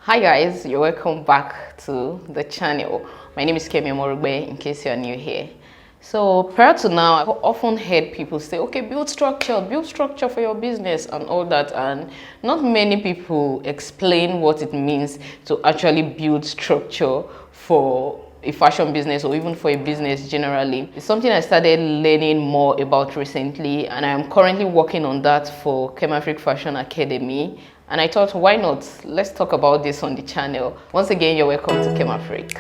Hi guys, you're welcome back to the channel. My name is Kemafrik in case you're new here. So prior to now, I've often heard people say, okay, build structure for your business and all that, and not many people explain what it means to actually build structure for a fashion business or even for a business generally. It's something I started learning more about recently, and I'm currently working on that for Kemafrik Fashion Academy. And I thought, why not? Let's talk about this on the channel. Once again, you're welcome to Kemafrik.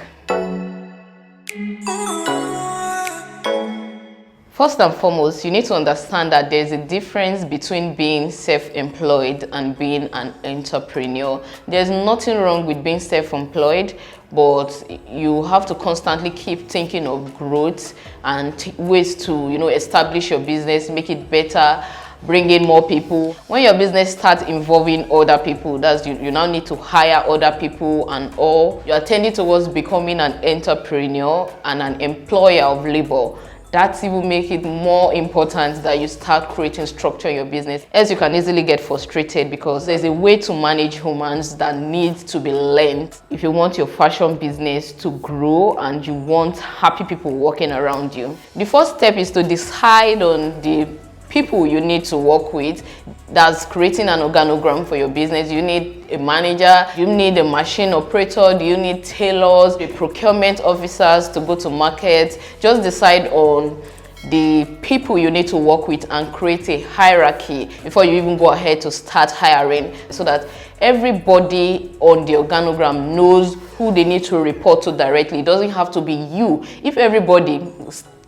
First and foremost, you need to understand that there's a difference between being self-employed and being an entrepreneur. There's nothing wrong with being self-employed, but you have to constantly keep thinking of growth and ways to, establish your business, make it better, bring in more people. When your business starts involving other people, that's you now need to hire other people and all. You're tending towards becoming an entrepreneur and an employer of labor. That's even make it more important that you start creating structure in your business, as you can easily get frustrated because there's a way to manage humans that needs to be learned if you want your fashion business to grow and you want happy people working around you. The first step is to decide on the people you need to work with. That's creating an organogram for your business. You need a manager, you need a machine operator, do you need tailors, the procurement officers to go to market. Just decide on the people you need to work with and create a hierarchy before you even go ahead to start hiring, so that everybody on the organogram knows who they need to report to directly. It doesn't have to be you. If everybody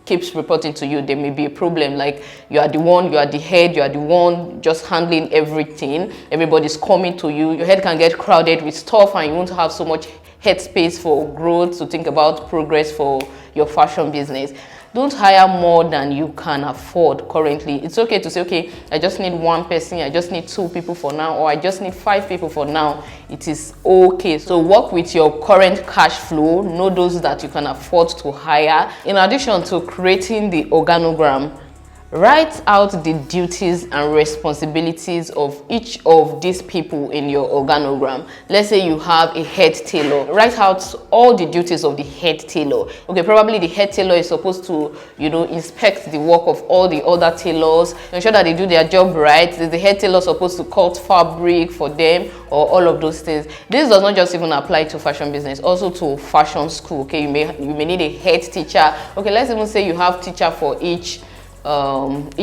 keeps reporting to you, there may be a problem. Like you are the head, you are the one just handling everything. Everybody's coming to you. Your head can get crowded with stuff and you won't have so much headspace for growth, to think about progress for your fashion business. Don't hire more than you can afford currently. It's okay to say, okay, I just need one person, I just need 2 people for now, or I just need 5 people for now. It is okay. So work with your current cash flow, know those that you can afford to hire. In addition to creating the organogram, write out the duties and responsibilities of each of these people in your organogram. Let's say you have a head tailor. Write out all the duties of the head tailor. Okay, probably the head tailor is supposed to, inspect the work of all the other tailors, ensure that they do their job right. Is the head tailor supposed to cut fabric for them, or all of those things? This does not just even apply to fashion business, also to fashion school. Okay, you may need a head teacher. Okay, let's even say you have teacher for each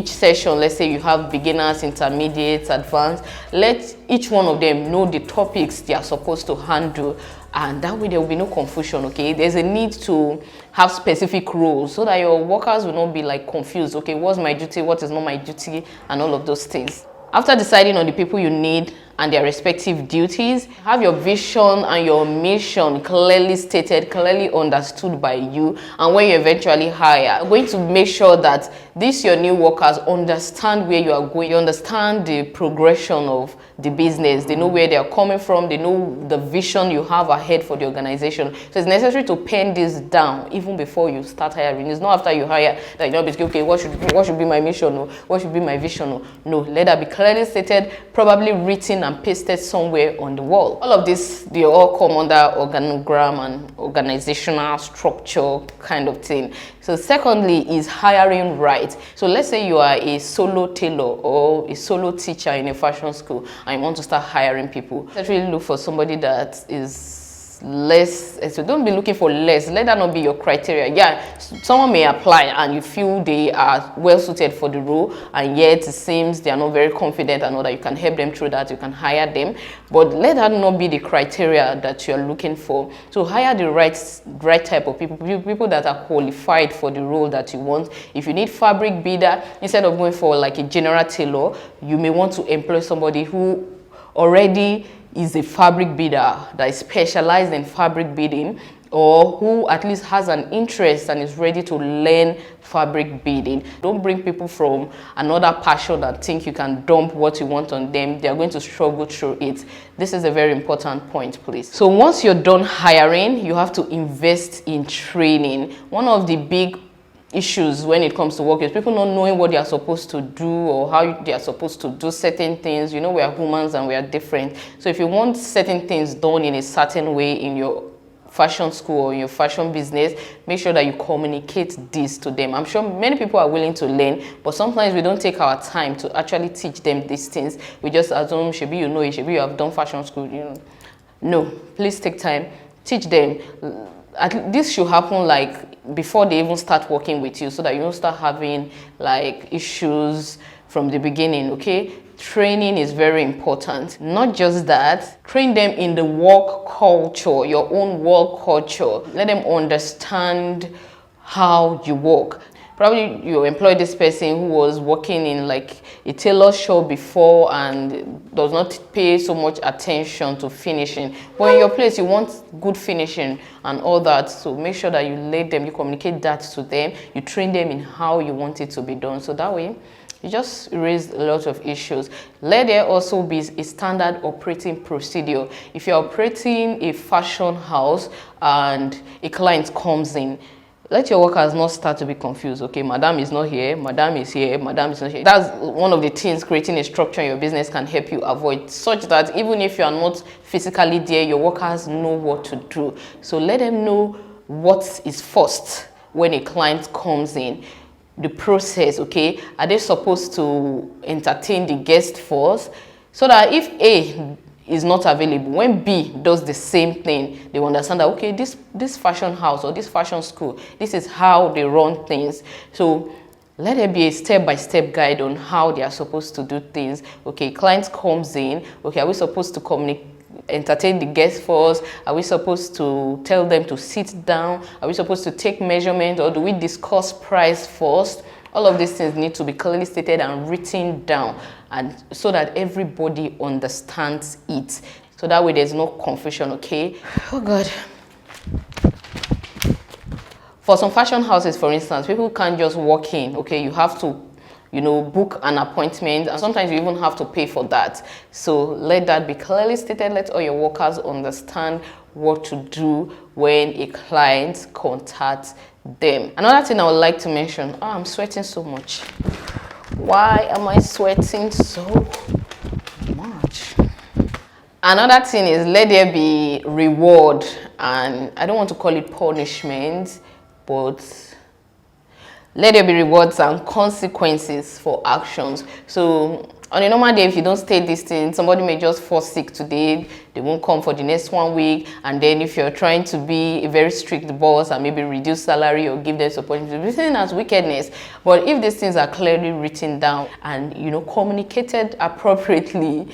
session. Let's say you have beginners, intermediates, advanced. Let each one of them know the topics they are supposed to handle, and that way there will be no confusion. Okay, there's a need to have specific roles so that your workers will not be like confused. Okay, what's my duty, what is not my duty, and all of those things. After deciding on the people you need and their respective duties, have your vision and your mission clearly stated, clearly understood by you. And when you eventually hire, you're going to make sure that these your new workers understand where you are going. You understand the progression of the business. They know where they are coming from. They know the vision you have ahead for the organization. So it's necessary to pen this down even before you start hiring. It's not after you hire that you're basically, okay, what should be my mission, or what should be my vision, or no, let that be clearly stated, probably written and pasted somewhere on the wall. All of this, they all come under organogram and organizational structure kind of thing. So secondly is hiring right. So let's say you are a solo tailor or a solo teacher in a fashion school and you want to start hiring people. Let's really look for somebody that is less. So don't be looking for less. Let that not be your criteria. Yeah, someone may apply and you feel they are well suited for the role, and yet it seems they are not very confident and all that. You can help them through that. You can hire them, but let that not be the criteria that you are looking for. So hire the right type of people that are qualified for the role that you want. If you need fabric bidder, instead of going for like a general tailor, you may want to employ somebody who already is a fabric bidder, that is specialized in fabric bidding, or who at least has an interest and is ready to learn fabric bidding. Don't bring people from another passion that think you can dump what you want on them. They are going to struggle through it. This is a very important point, please. So once you're done hiring, you have to invest in training. One of the big issues when it comes to work is people not knowing what they are supposed to do or how they are supposed to do certain things. You know, we are humans and we are different. So if you want certain things done in a certain way in your fashion school or your fashion business, make sure that you communicate this to them. I'm sure many people are willing to learn, but sometimes we don't take our time to actually teach them these things. We just assume, maybe you know it, maybe you have done fashion school, you know. No, please take time, teach them. This should happen like before they even start working with you, so that you don't start having like issues from the beginning. Okay, training is very important. Not just that, train them in the work culture, your own work culture. Let them understand how you work. Probably you employ this person who was working in like a tailor shop before and does not pay so much attention to finishing. But in your place, you want good finishing and all that. So make sure that you let them, you communicate that to them, you train them in how you want it to be done. So that way, you just raise a lot of issues. Let there also be a standard operating procedure. If you're operating a fashion house and a client comes in, let your workers not start to be confused. Okay, madam is not here, madam is here, madam is not here. That's one of the things creating a structure in your business can help you avoid, such that even if you are not physically there, your workers know what to do. So let them know what is first when a client comes in. The process, okay? Are they supposed to entertain the guest first? So that if A is not available, when B does the same thing, they will understand that, okay, this fashion house or this fashion school, this is how they run things. So let there be a step-by-step guide on how they are supposed to do things. Okay, client comes in, okay, are we supposed to communicate, entertain the guests first? Are we supposed to tell them to sit down? Are we supposed to take measurement, or do we discuss price first? All of these things need to be clearly stated and written down, and so that everybody understands it. So that way there's no confusion, okay? Oh God. For some fashion houses, for instance, people can't just walk in, okay? You have to, you know, book an appointment, and sometimes you even have to pay for that. So let that be clearly stated. Let all your workers understand what to do when a client contacts them. Another thing I would like to mention, I'm sweating so much. Why am I sweating so much? Another thing is, let there be reward, and I don't want to call it punishment, but let there be rewards and consequences for actions. So on a normal day, if you don't state this thing, somebody may just fall sick today, they won't come for the next 1 week. And then if you're trying to be a very strict boss and maybe reduce salary or give them support, it's written as wickedness. But if these things are clearly written down and, you know, communicated appropriately,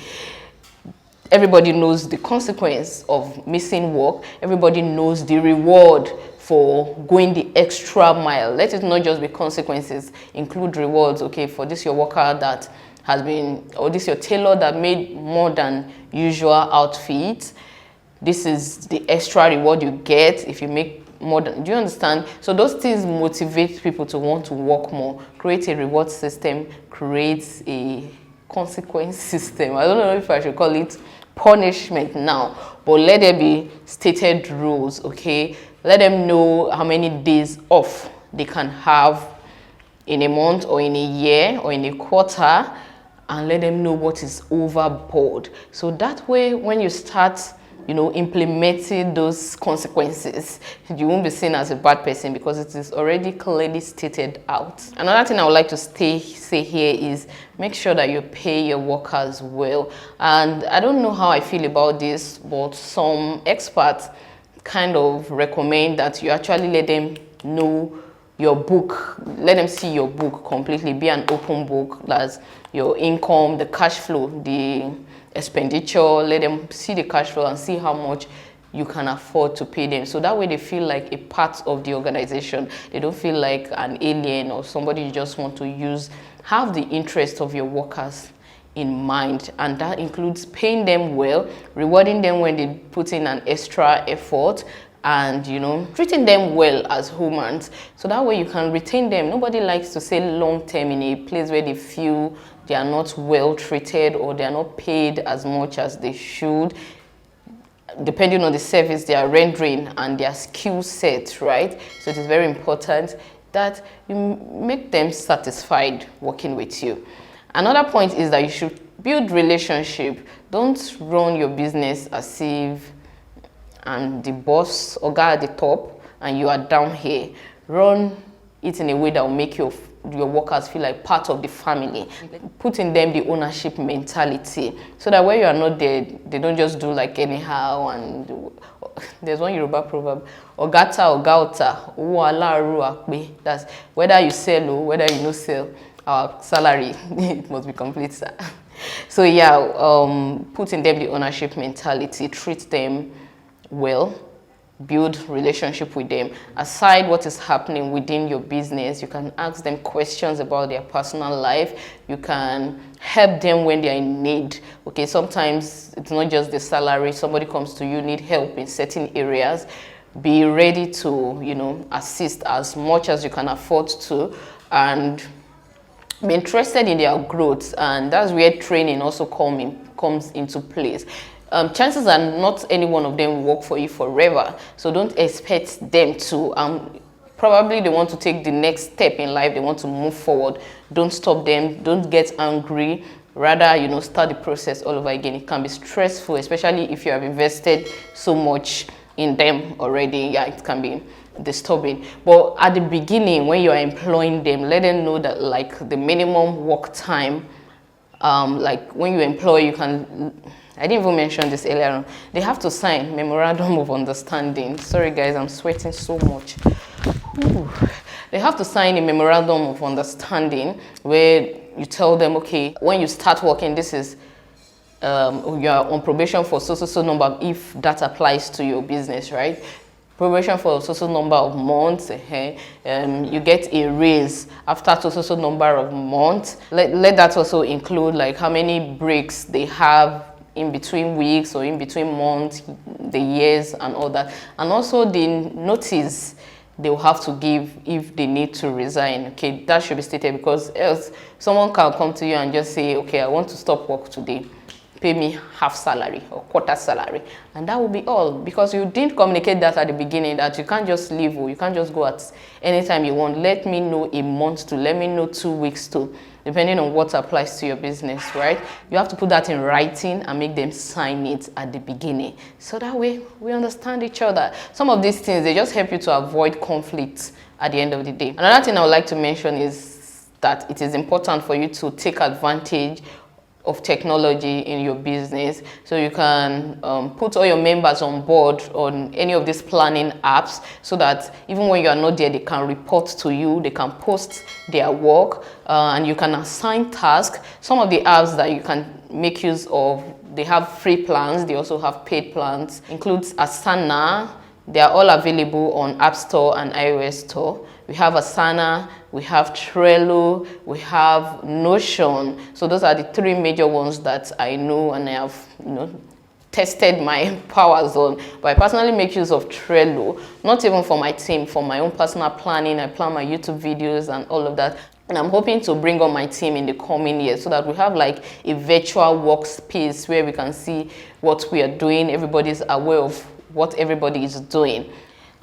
everybody knows the consequence of missing work. Everybody knows the reward for going the extra mile. Let it not just be consequences, include rewards. Okay, for this your worker that has been, or this your tailor that made more than usual outfits, this is the extra reward you get if you make more than, do you understand? So those things motivate people to want to work more. Create a reward system, create a consequence system. I don't know if I should call it punishment now, but let there be stated rules, okay? Let them know how many days off they can have in a month or in a year or in a quarter, and let them know what is overboard. So that way, when you start, you know, implementing those consequences, you won't be seen as a bad person because it is already clearly stated out. Another thing I would like to say here is make sure that you pay your workers well. And I don't know how I feel about this, but some experts kind of recommend that you actually let them know your book, let them see your book completely, be an open book. That's your income, the cash flow, the expenditure. Let them see the cash flow and see how much you can afford to pay them. So that way they feel like a part of the organization. They don't feel like an alien or somebody you just want to use. Have the interest of your workers in mind, and that includes paying them well, rewarding them when they put in an extra effort, and, you know, treating them well as humans. So that way you can retain them. Nobody likes to stay long term in a place where they feel they are not well treated or they are not paid as much as they should, depending on the service they are rendering and their skill set, right? So it is very important. that you make them satisfied working with you. Another point is that you should build relationship. Don't run your business as if I'm the boss or guy at the top and you are down here. Run it in a way that will make your workers feel like part of the family. Put in them the ownership mentality so that when you are not there, they don't just do like anyhow. And there's one Yoruba proverb, Ogata Ogauta, Uwalaru. That's whether you sell or whether you no sell, our salary it must be complete, sir. So yeah, put in them the ownership mentality, treat them well, build relationship with them. Aside what is happening within your business, you can ask them questions about their personal life. You can help them when they're in need. Okay, sometimes it's not just the salary. Somebody comes to you, need help in certain areas. Be ready to, you know, assist as much as you can afford to, and be interested in their growth. And that's where training also comes into place. Chances are not any one of them will work for you forever, so don't expect them to. Probably they want to take the next step in life, they want to move forward. Don't stop them, don't get angry, rather, you know, start the process all over again. It can be stressful, especially if you have invested so much in them already. Yeah, it can be disturbing. But at the beginning, when you are employing them, let them know that like the minimum work time, like when you employ, you can, I didn't even mention this earlier on, they have to sign memorandum of understanding. Sorry guys, I'm sweating so much. Ooh. They have to sign a memorandum of understanding where you tell them, okay, when you start working, this is you are on probation for so number, if that applies to your business, right? Probation for so number of months, you get a raise after so number of months. Let that also include like how many breaks they have in between weeks or in between months, the years and all that. And also the notice they will have to give if they need to resign. Okay, that should be stated, because else someone can come to you and just say, okay, I want to stop work today, pay me half salary or quarter salary, and that will be all, because you didn't communicate that at the beginning, that you can't just leave or you can't just go at any time you want. Let me know a month to, let me know 2 weeks to, depending on what applies to your business, right? You have to put that in writing and make them sign it at the beginning, so that way we understand each other. Some of these things, they just help you to avoid conflict at the end of the day. Another thing I would like to mention is that it is important for you to take advantage of technology in your business, so you can put all your members on board on any of these planning apps, so that even when you are not there, they can report to you, they can post their work, and you can assign tasks. Some of the apps that you can make use of, they have free plans, they also have paid plans, includes Asana. They are all available on App Store and iOS Store. We have Asana, we have Trello, we have Notion. So those are the 3 major ones that I know and I have, you know, tested my powers on. But I personally make use of Trello, not even for my team, for my own personal planning. I plan my YouTube videos and all of that. And I'm hoping to bring on my team in the coming years, so that we have like a virtual workspace where we can see what we are doing. Everybody's aware of what everybody is doing.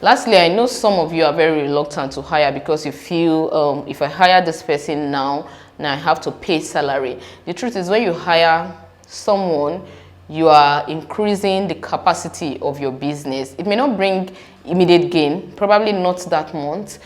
Lastly, I know some of you are very reluctant to hire because you feel if I hire this person now I have to pay salary. The truth is, when you hire someone, you are increasing the capacity of your business. It may not bring immediate gain, probably not that month,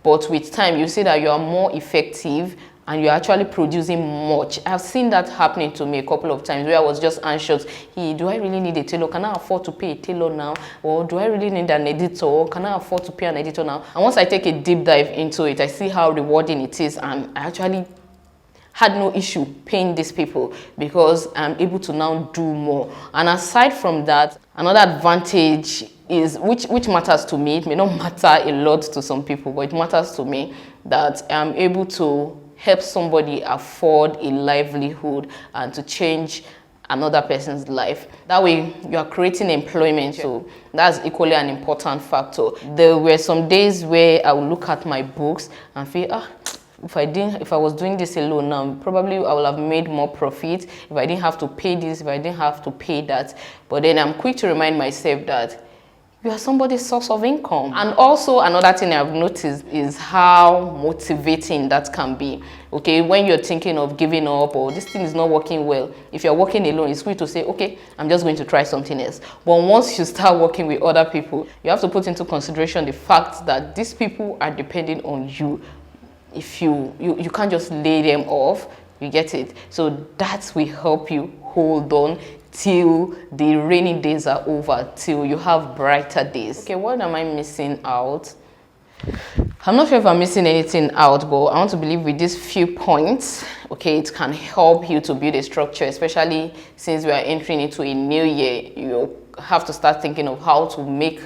but with time you see that you are more effective and you're actually producing much. I've seen that happening to me a couple of times, where I was just anxious. Hey, do I really need a tailor? Can I afford to pay a tailor now? Or do I really need an editor? Can I afford to pay an editor now? And once I take a deep dive into it, I see how rewarding it is, and I actually had no issue paying these people because I'm able to now do more. And aside from that, another advantage is, which matters to me, it may not matter a lot to some people, but it matters to me, that I'm able to help somebody afford a livelihood and to change another person's life. That way you are creating employment, so that's equally an important factor. There were some days where I would look at my books and feel, if I was doing this alone now, probably I would have made more profit if I didn't have to pay this, if I didn't have to pay that. But then I'm quick to remind myself that you are somebody's source of income. And also another thing I've noticed is how motivating that can be. Okay, when you're thinking of giving up or this thing is not working well, if you're working alone, it's good to say, okay, I'm just going to try something else. But once you start working with other people, you have to put into consideration the fact that these people are depending on you. If you can't just lay them off, you get it. So that will help you hold on till the rainy days are over, till you have brighter days. Okay, what am I missing out? I'm not sure if I'm missing anything out, but I want to believe with these few points, okay, it can help you to build a structure, especially since we are entering into a new year. You have to start thinking of how to make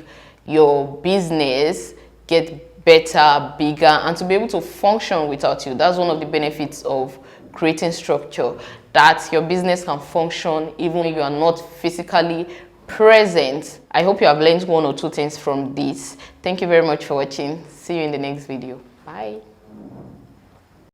your business get better, bigger, and to be able to function without you. That's one of the benefits of creating structure, that your business can function even if you are not physically present. I hope you have learned one or two things from this. Thank you very much for watching. See you in the next video. Bye.